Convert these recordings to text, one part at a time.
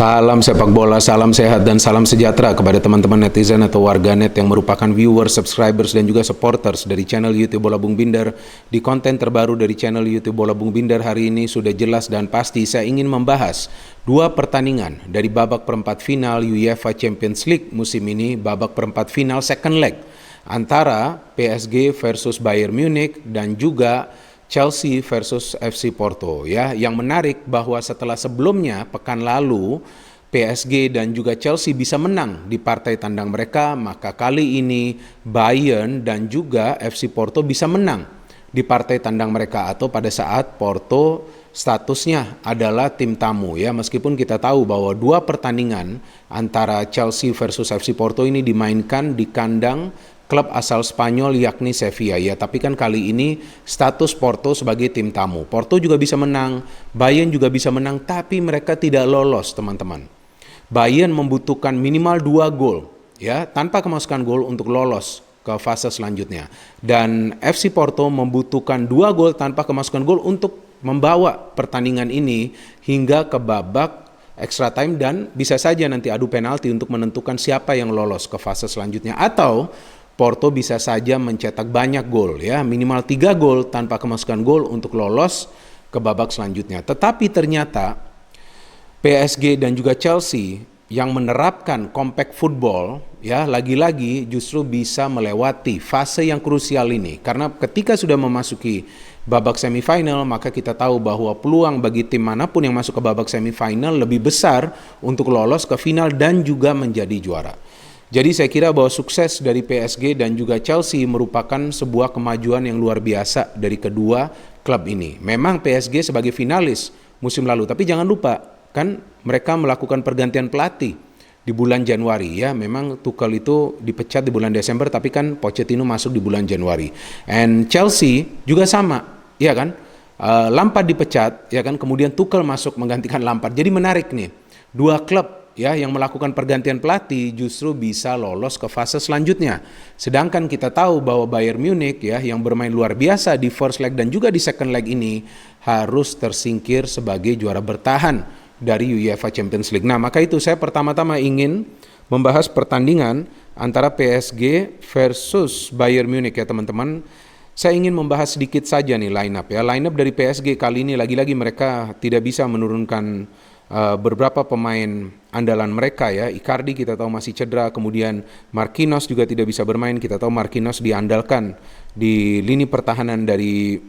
Salam sepak bola, salam sehat dan salam sejahtera kepada teman-teman netizen atau warganet yang merupakan viewers, subscribers dan juga supporters dari channel YouTube Bola Bung Binder. Di konten terbaru dari channel YouTube Bola Bung Binder hari ini sudah jelas dan pasti saya ingin membahas dua pertandingan dari babak perempat final UEFA Champions League musim ini, babak perempat final second leg antara PSG versus Bayern Munich dan juga Chelsea versus FC Porto ya. Yang menarik bahwa setelah sebelumnya pekan lalu PSG dan juga Chelsea bisa menang di partai tandang mereka, maka kali ini Bayern dan juga FC Porto bisa menang di partai tandang mereka, atau pada saat Porto statusnya adalah tim tamu ya. Meskipun kita tahu bahwa dua pertandingan antara Chelsea versus FC Porto ini dimainkan di kandang klub asal Spanyol yakni Sevilla ya, tapi kan kali ini status Porto sebagai tim tamu. Porto juga bisa menang, Bayern juga bisa menang, tapi mereka tidak lolos, teman-teman. Bayern membutuhkan minimal 2 gol ya, tanpa kemasukan gol untuk lolos ke fase selanjutnya. Dan FC Porto membutuhkan 2 gol tanpa kemasukan gol untuk membawa pertandingan ini hingga ke babak extra time dan bisa saja nanti adu penalti untuk menentukan siapa yang lolos ke fase selanjutnya, atau Porto bisa saja mencetak banyak gol ya, minimal 3 gol tanpa kemasukan gol untuk lolos ke babak selanjutnya. Tetapi ternyata PSG dan juga Chelsea yang menerapkan compact football ya, lagi-lagi justru bisa melewati fase yang krusial ini. Karena ketika sudah memasuki babak semifinal, maka kita tahu bahwa peluang bagi tim manapun yang masuk ke babak semifinal lebih besar untuk lolos ke final dan juga menjadi juara. Jadi saya kira bahwa sukses dari PSG dan juga Chelsea merupakan sebuah kemajuan yang luar biasa dari kedua klub ini. Memang PSG sebagai finalis musim lalu, tapi jangan lupa kan mereka melakukan pergantian pelatih di bulan Januari ya. Memang Tuchel itu dipecat di bulan Desember, tapi kan Pochettino masuk di bulan Januari. And Chelsea juga sama, ya kan? Lampard dipecat, ya kan? Kemudian Tuchel masuk menggantikan Lampard. Jadi menarik nih, dua klub ya yang melakukan pergantian pelatih justru bisa lolos ke fase selanjutnya. Sedangkan kita tahu bahwa Bayern Munich ya yang bermain luar biasa di first leg dan juga di second leg ini harus tersingkir sebagai juara bertahan dari UEFA Champions League. Nah, maka itu saya pertama-tama ingin membahas pertandingan antara PSG versus Bayern Munich ya, teman-teman. Saya ingin membahas sedikit saja nih line up ya. Line up dari PSG kali ini lagi-lagi mereka tidak bisa menurunkan beberapa pemain andalan mereka ya. Icardi kita tahu masih cedera, kemudian Marquinhos juga tidak bisa bermain. Kita tahu Marquinhos diandalkan di lini pertahanan dari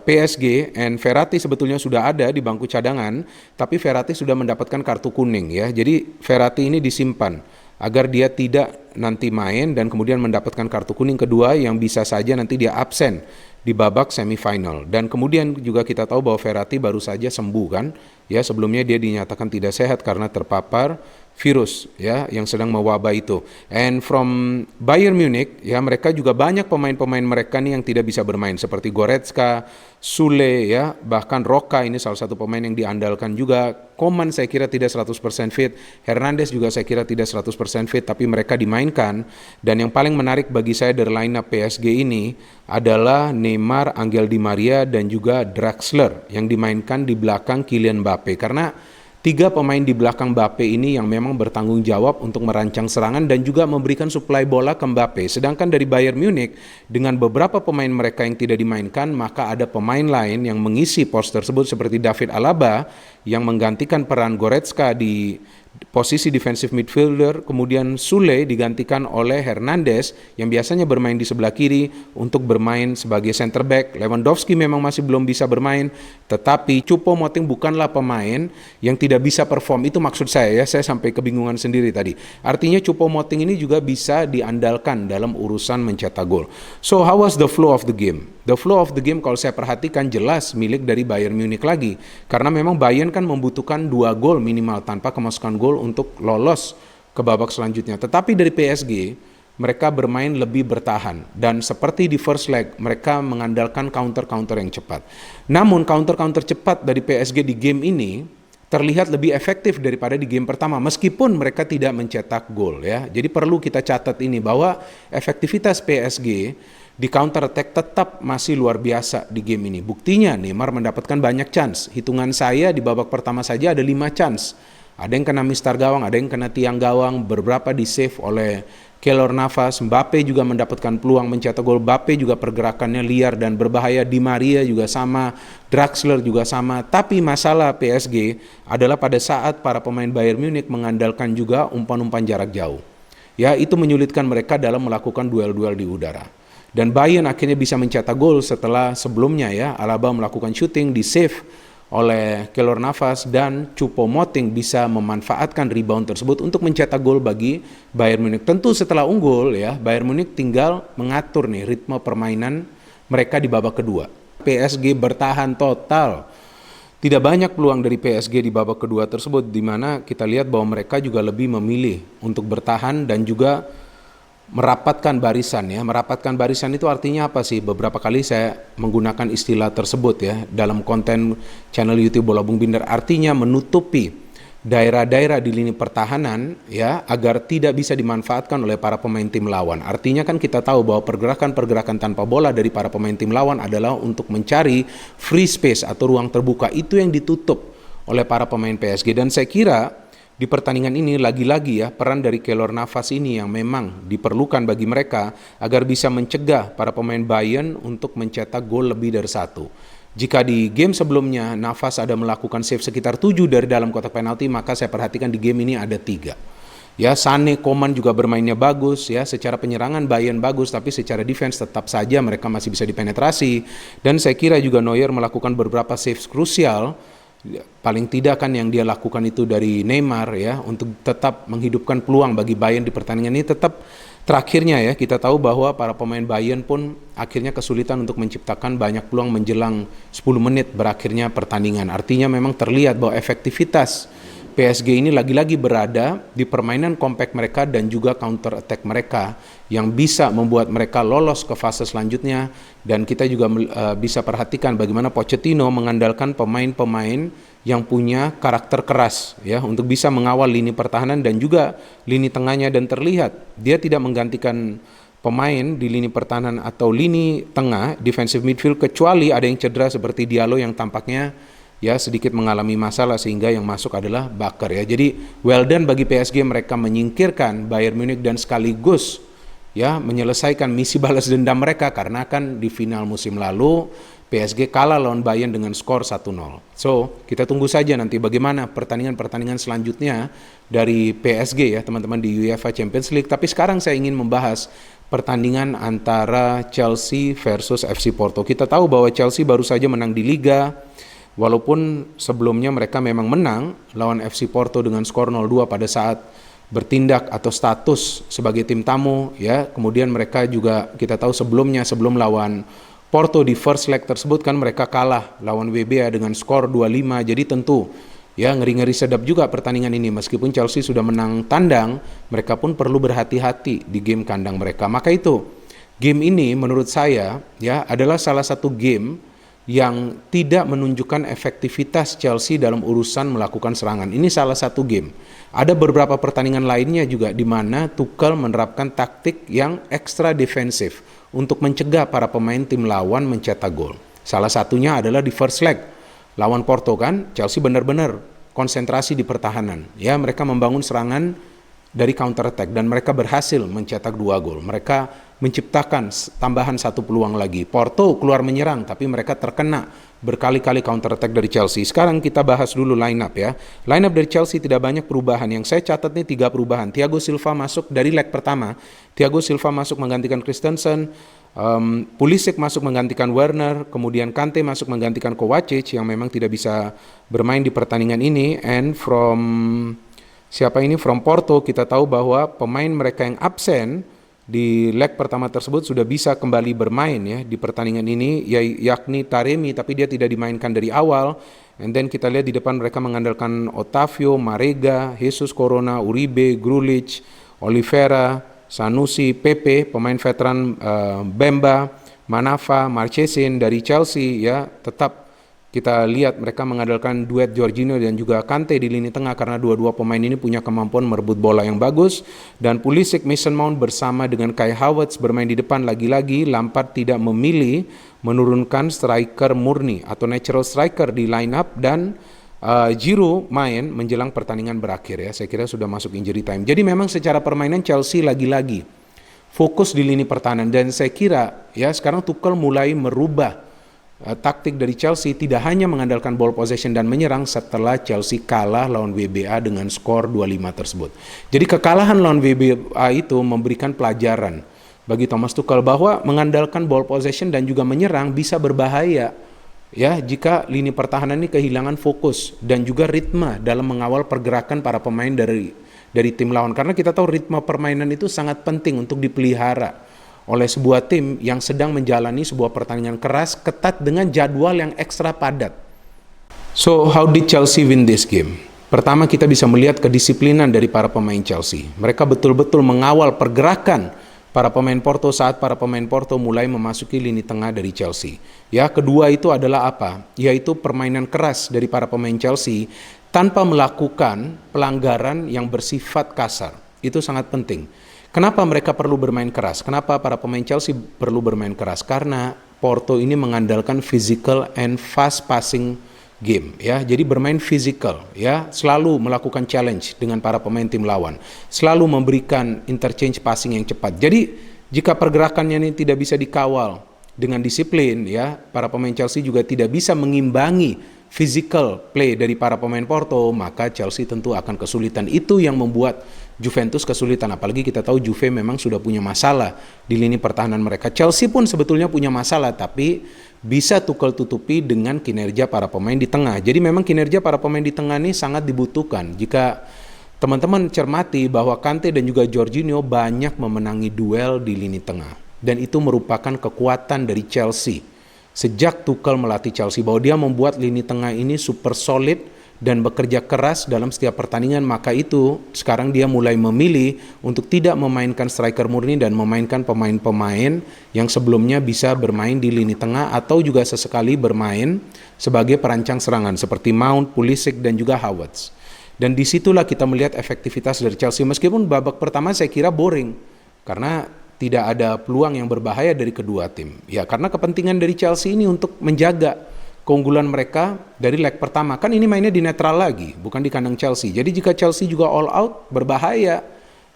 PSG, and Verratti sebetulnya sudah ada di bangku cadangan, tapi Verratti sudah mendapatkan kartu kuning ya. Jadi Verratti ini disimpan agar dia tidak nanti main dan kemudian mendapatkan kartu kuning kedua yang bisa saja nanti dia absen di babak semifinal. Dan kemudian juga kita tahu bahwa Verratti baru saja sembuh kan ya, sebelumnya dia dinyatakan tidak sehat karena terpapar virus ya yang sedang mewabah itu. And from Bayern Munich ya, mereka juga banyak pemain-pemain mereka nih yang tidak bisa bermain seperti Goretzka, Sule ya, bahkan Roca ini salah satu pemain yang diandalkan juga. Coman saya kira tidak 100% fit, Hernandez juga saya kira tidak 100% fit, tapi mereka dimainkan. Dan yang paling menarik bagi saya dari line up PSG ini adalah Neymar, Angel Di Maria dan juga Draxler yang dimainkan di belakang Kylian Mbappe, karena tiga pemain di belakang Mbappe ini yang memang bertanggung jawab untuk merancang serangan dan juga memberikan suplai bola ke Mbappe. Sedangkan dari Bayern Munich dengan beberapa pemain mereka yang tidak dimainkan, maka ada pemain lain yang mengisi pos tersebut seperti David Alaba yang menggantikan peran Goretzka di posisi defensive midfielder, kemudian Sule digantikan oleh Hernandez yang biasanya bermain di sebelah kiri untuk bermain sebagai center back. Lewandowski memang masih belum bisa bermain, tetapi Choupo-Moting bukanlah pemain yang tidak bisa perform. Itu maksud saya ya, saya sampai kebingungan sendiri tadi. Artinya Choupo-Moting ini juga bisa diandalkan dalam urusan mencetak gol. So how was the flow of the game? The flow of the game kalau saya perhatikan jelas milik dari Bayern Munich lagi, karena memang Bayern kan membutuhkan 2 gol minimal tanpa kemasukan gol untuk lolos ke babak selanjutnya. Tetapi dari PSG mereka bermain lebih bertahan, dan seperti di first leg mereka mengandalkan counter-counter yang cepat. Namun counter-counter cepat dari PSG di game ini terlihat lebih efektif daripada di game pertama, meskipun mereka tidak mencetak gol ya. Jadi perlu kita catat ini bahwa efektivitas PSG di counter attack tetap masih luar biasa di game ini. Buktinya Neymar mendapatkan banyak chance. Hitungan saya di babak pertama saja ada 5 chance Ada yang kena mistar gawang, ada yang kena tiang gawang, beberapa di save oleh Keylor Navas. Mbappe juga mendapatkan peluang mencetak gol. Mbappe juga pergerakannya liar dan berbahaya. Di Maria juga sama, Draxler juga sama. Tapi masalah PSG adalah pada saat para pemain Bayern Munich mengandalkan juga umpan-umpan jarak jauh. Ya, itu menyulitkan mereka dalam melakukan duel-duel di udara. Dan Bayern akhirnya bisa mencetak gol setelah sebelumnya ya Alaba melakukan shooting di save oleh Keylor Navas dan Choupo-Moting bisa memanfaatkan rebound tersebut untuk mencetak gol bagi Bayern Munich. Tentu setelah unggul ya, Bayern Munich tinggal mengatur nih ritme permainan mereka di babak kedua. PSG bertahan total. Tidak banyak peluang dari PSG di babak kedua tersebut, di mana kita lihat bahwa mereka juga lebih memilih untuk bertahan dan juga merapatkan barisan ya. Merapatkan barisan itu artinya apa sih? Beberapa kali saya menggunakan istilah tersebut ya dalam konten channel YouTube Bola Bung Binder. Artinya menutupi daerah-daerah di lini pertahanan ya agar tidak bisa dimanfaatkan oleh para pemain tim lawan. Artinya kan kita tahu bahwa pergerakan-pergerakan tanpa bola dari para pemain tim lawan adalah untuk mencari free space atau ruang terbuka. Itu yang ditutup oleh para pemain PSG dan saya kira di pertandingan ini lagi-lagi ya peran dari Keylor Navas ini yang memang diperlukan bagi mereka agar bisa mencegah para pemain Bayern untuk mencetak gol lebih dari satu. Jika di game sebelumnya Navas ada melakukan save sekitar 7 dari dalam kotak penalti, maka saya perhatikan di game ini ada 3. Ya, Sané, Coman juga bermainnya bagus ya, secara penyerangan Bayern bagus tapi secara defense tetap saja mereka masih bisa dipenetrasi dan saya kira juga Neuer melakukan beberapa saves krusial. Paling tidak kan yang dia lakukan itu dari Neymar ya untuk tetap menghidupkan peluang bagi Bayern di pertandingan ini. Tetap terakhirnya ya kita tahu bahwa para pemain Bayern pun akhirnya kesulitan untuk menciptakan banyak peluang menjelang 10 menit berakhirnya pertandingan. Artinya memang terlihat bahwa efektivitas PSG ini lagi-lagi berada di permainan compact mereka dan juga counter attack mereka yang bisa membuat mereka lolos ke fase selanjutnya. Dan kita juga bisa perhatikan bagaimana Pochettino mengandalkan pemain-pemain yang punya karakter keras ya untuk bisa mengawal lini pertahanan dan juga lini tengahnya, dan terlihat dia tidak menggantikan pemain di lini pertahanan atau lini tengah defensive midfield kecuali ada yang cedera seperti Diallo yang tampaknya ya sedikit mengalami masalah sehingga yang masuk adalah Bakker ya. Jadi well done bagi PSG, mereka menyingkirkan Bayern Munich dan sekaligus ya menyelesaikan misi balas dendam mereka karena kan di final musim lalu PSG kalah lawan Bayern dengan skor 1-0. So, kita tunggu saja nanti bagaimana pertandingan-pertandingan selanjutnya dari PSG ya teman-teman di UEFA Champions League. Tapi sekarang saya ingin membahas pertandingan antara Chelsea versus FC Porto. Kita tahu bahwa Chelsea baru saja menang di Liga. Walaupun sebelumnya mereka memang menang lawan FC Porto dengan skor 0-2 pada saat bertindak atau status sebagai tim tamu ya. Kemudian mereka juga kita tahu sebelum lawan Porto di first leg tersebut kan mereka kalah lawan WBA dengan skor 2-5. Jadi tentu ya ngeri-ngeri sedap juga pertandingan ini. Meskipun Chelsea sudah menang tandang, mereka pun perlu berhati-hati di game kandang mereka. Maka itu game ini menurut saya ya adalah salah satu game yang tidak menunjukkan efektivitas Chelsea dalam urusan melakukan serangan. Ini salah satu game. Ada beberapa pertandingan lainnya juga di mana Tuchel menerapkan taktik yang ekstra defensif untuk mencegah para pemain tim lawan mencetak gol. Salah satunya adalah di first leg lawan Porto kan, Chelsea benar-benar konsentrasi di pertahanan. Ya, mereka membangun serangan dari counter attack dan mereka berhasil mencetak 2 gol. Mereka menciptakan tambahan 1 peluang lagi. Porto keluar menyerang tapi mereka terkena berkali-kali counter attack dari Chelsea. Sekarang kita bahas dulu line up ya. Line up dari Chelsea tidak banyak perubahan. Yang saya catat nih 3 perubahan. Thiago Silva masuk dari leg pertama. Thiago Silva masuk menggantikan Christensen. Pulisic masuk menggantikan Werner. Kemudian Kante masuk menggantikan Kovacic yang memang tidak bisa bermain di pertandingan ini. And from Porto kita tahu bahwa pemain mereka yang absen di leg pertama tersebut sudah bisa kembali bermain ya di pertandingan ini, yakni Taremi, tapi dia tidak dimainkan dari awal. And then kita lihat di depan mereka mengandalkan Otavio, Marega, Jesus Corona, Uribe, Grulic, Oliveira, Sanusi, Pepe, pemain veteran Bemba, Manafa, Marchesin dari Chelsea ya. Tetap kita lihat mereka mengandalkan duet Jorginho dan juga Kante di lini tengah karena dua-dua pemain ini punya kemampuan merebut bola yang bagus. Dan Pulisic, Mason Mount bersama dengan Kai Havertz bermain di depan. Lagi-lagi Lampard tidak memilih menurunkan striker murni atau natural striker di line up dan Giroud main menjelang pertandingan berakhir ya. Saya kira sudah masuk injury time. Jadi memang secara permainan Chelsea lagi-lagi fokus di lini pertahanan, dan saya kira ya sekarang Tuchel mulai merubah taktik dari Chelsea, tidak hanya mengandalkan ball possession dan menyerang setelah Chelsea kalah lawan WBA dengan skor 2-5 tersebut. Jadi kekalahan lawan WBA itu memberikan pelajaran bagi Thomas Tuchel bahwa mengandalkan ball possession dan juga menyerang bisa berbahaya ya jika lini pertahanan ini kehilangan fokus dan juga ritme dalam mengawal pergerakan para pemain dari tim lawan, karena kita tahu ritme permainan itu sangat penting untuk dipelihara oleh sebuah tim yang sedang menjalani sebuah pertandingan keras, ketat dengan jadwal yang ekstra padat. So how did Chelsea win this game? Pertama, kita bisa melihat kedisiplinan dari para pemain Chelsea. Mereka betul-betul mengawal pergerakan para pemain Porto saat para pemain Porto mulai memasuki lini tengah dari Chelsea. Ya, kedua itu adalah apa? Yaitu permainan keras dari para pemain Chelsea tanpa melakukan pelanggaran yang bersifat kasar. Itu sangat penting. Kenapa mereka perlu bermain keras? Kenapa para pemain Chelsea perlu bermain keras? Karena Porto ini mengandalkan physical and fast passing game ya. Jadi bermain physical ya, selalu melakukan challenge dengan para pemain tim lawan. Selalu memberikan interchange passing yang cepat. Jadi jika pergerakannya ini tidak bisa dikawal dengan disiplin ya, para pemain Chelsea juga tidak bisa mengimbangi physical play dari para pemain Porto, maka Chelsea tentu akan kesulitan. Itu yang membuat Juventus kesulitan, apalagi kita tahu Juve memang sudah punya masalah di lini pertahanan mereka. Chelsea pun sebetulnya punya masalah, tapi bisa Tuchel tutupi dengan kinerja para pemain di tengah. Jadi memang kinerja para pemain di tengah ini sangat dibutuhkan. Jika teman-teman cermati bahwa Kante dan juga Jorginho banyak memenangi duel di lini tengah, dan itu merupakan kekuatan dari Chelsea sejak Tuchel melatih Chelsea, bahwa dia membuat lini tengah ini super solid dan bekerja keras dalam setiap pertandingan. Maka itu sekarang dia mulai memilih untuk tidak memainkan striker murni dan memainkan pemain-pemain yang sebelumnya bisa bermain di lini tengah atau juga sesekali bermain sebagai perancang serangan seperti Mount, Pulisic dan juga Havertz. Dan disitulah kita melihat efektivitas dari Chelsea, meskipun babak pertama saya kira boring karena tidak ada peluang yang berbahaya dari kedua tim. Ya, karena kepentingan dari Chelsea ini untuk menjaga keunggulan mereka dari leg pertama. Kan ini mainnya di netral lagi, bukan di kandang Chelsea. Jadi jika Chelsea juga all out, berbahaya.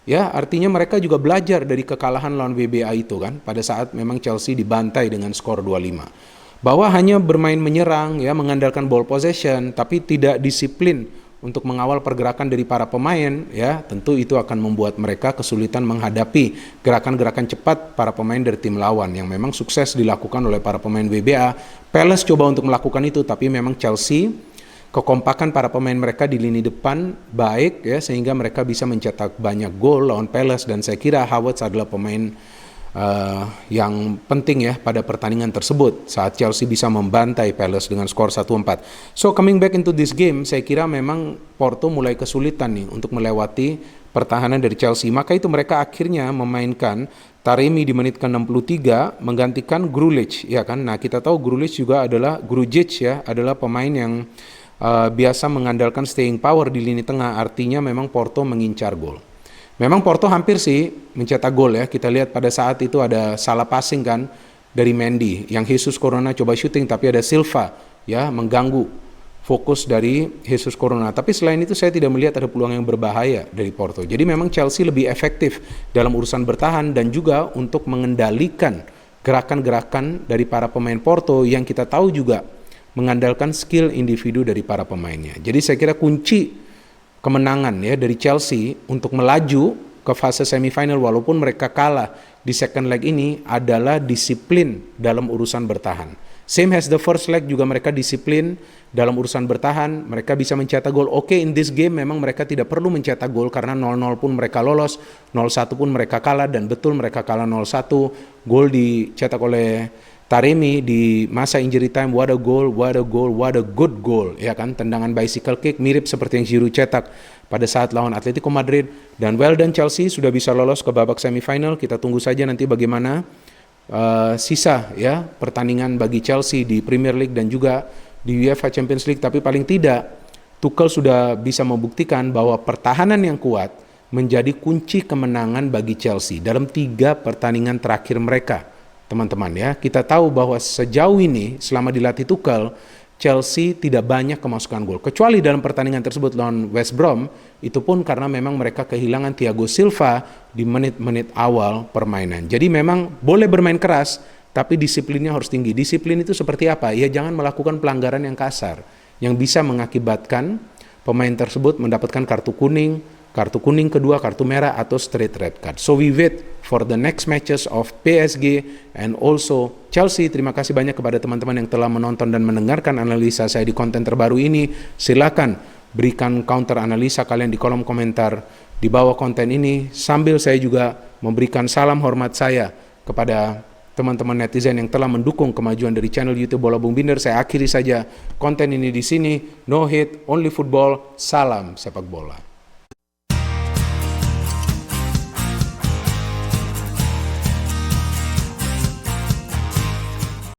Ya, artinya mereka juga belajar dari kekalahan lawan WBA itu kan, pada saat memang Chelsea dibantai dengan skor 2-5. Bahwa hanya bermain menyerang, ya, mengandalkan ball possession, tapi tidak disiplin untuk mengawal pergerakan dari para pemain, ya tentu itu akan membuat mereka kesulitan menghadapi gerakan-gerakan cepat para pemain dari tim lawan yang memang sukses dilakukan oleh para pemain WBA. Palace coba untuk melakukan itu, tapi memang Chelsea, kekompakan para pemain mereka di lini depan baik ya, sehingga mereka bisa mencetak banyak gol lawan Palace, dan saya kira Havertz adalah pemain yang penting ya pada pertandingan tersebut saat Chelsea bisa membantai Palace dengan skor 1-4. So coming back into this game, saya kira memang Porto mulai kesulitan nih untuk melewati pertahanan dari Chelsea. Maka itu mereka akhirnya memainkan Taremi di menit ke-63 menggantikan Grujic ya kan. Nah, kita tahu Grujic ya adalah pemain yang biasa mengandalkan staying power di lini tengah, artinya memang Porto mengincar gol. Memang Porto hampir sih mencetak gol ya. Kita lihat pada saat itu ada salah passing kan dari Mendy, yang Jesus Corona coba shooting tapi ada Silva ya mengganggu fokus dari Jesus Corona. Tapi selain itu saya tidak melihat ada peluang yang berbahaya dari Porto. Jadi memang Chelsea lebih efektif dalam urusan bertahan dan juga untuk mengendalikan gerakan-gerakan dari para pemain Porto yang kita tahu juga mengandalkan skill individu dari para pemainnya. Jadi saya kira kunci kemenangan ya dari Chelsea untuk melaju ke fase semifinal walaupun mereka kalah di second leg ini adalah disiplin dalam urusan bertahan. Same as the first leg, juga mereka disiplin dalam urusan bertahan, mereka bisa mencetak gol. Oke, in this game memang mereka tidak perlu mencetak gol karena 0-0 pun mereka lolos, 0-1 pun mereka kalah, dan betul mereka kalah 0-1. Gol dicetak oleh Taremi di masa injury time. What a goal, what a goal, what a good goal, ya kan, tendangan bicycle kick mirip seperti yang Giroud cetak pada saat lawan Atletico Madrid. Dan well done Chelsea, sudah bisa lolos ke babak semifinal. Kita tunggu saja nanti bagaimana sisa ya pertandingan bagi Chelsea di Premier League dan juga di UEFA Champions League. Tapi paling tidak Tuchel sudah bisa membuktikan bahwa pertahanan yang kuat menjadi kunci kemenangan bagi Chelsea dalam 3 pertandingan terakhir mereka. Teman-teman ya, kita tahu bahwa sejauh ini selama dilatih Tuchel, Chelsea tidak banyak kemasukan gol. Kecuali dalam pertandingan tersebut lawan West Brom, itu pun karena memang mereka kehilangan Thiago Silva di menit-menit awal permainan. Jadi memang boleh bermain keras, tapi disiplinnya harus tinggi. Disiplin itu seperti apa? Ya jangan melakukan pelanggaran yang kasar, yang bisa mengakibatkan pemain tersebut mendapatkan kartu kuning kedua, kartu merah, atau straight red card. So we wait for the next matches of PSG and also Chelsea. Terima kasih banyak kepada teman-teman yang telah menonton dan mendengarkan analisa saya di konten terbaru ini. Silakan berikan counter analisa kalian di kolom komentar di bawah konten ini, sambil saya juga memberikan salam hormat saya kepada teman-teman netizen yang telah mendukung kemajuan dari channel YouTube Bola Bung Binder. Saya akhiri saja konten ini di sini. No hate, only football. Salam sepak bola.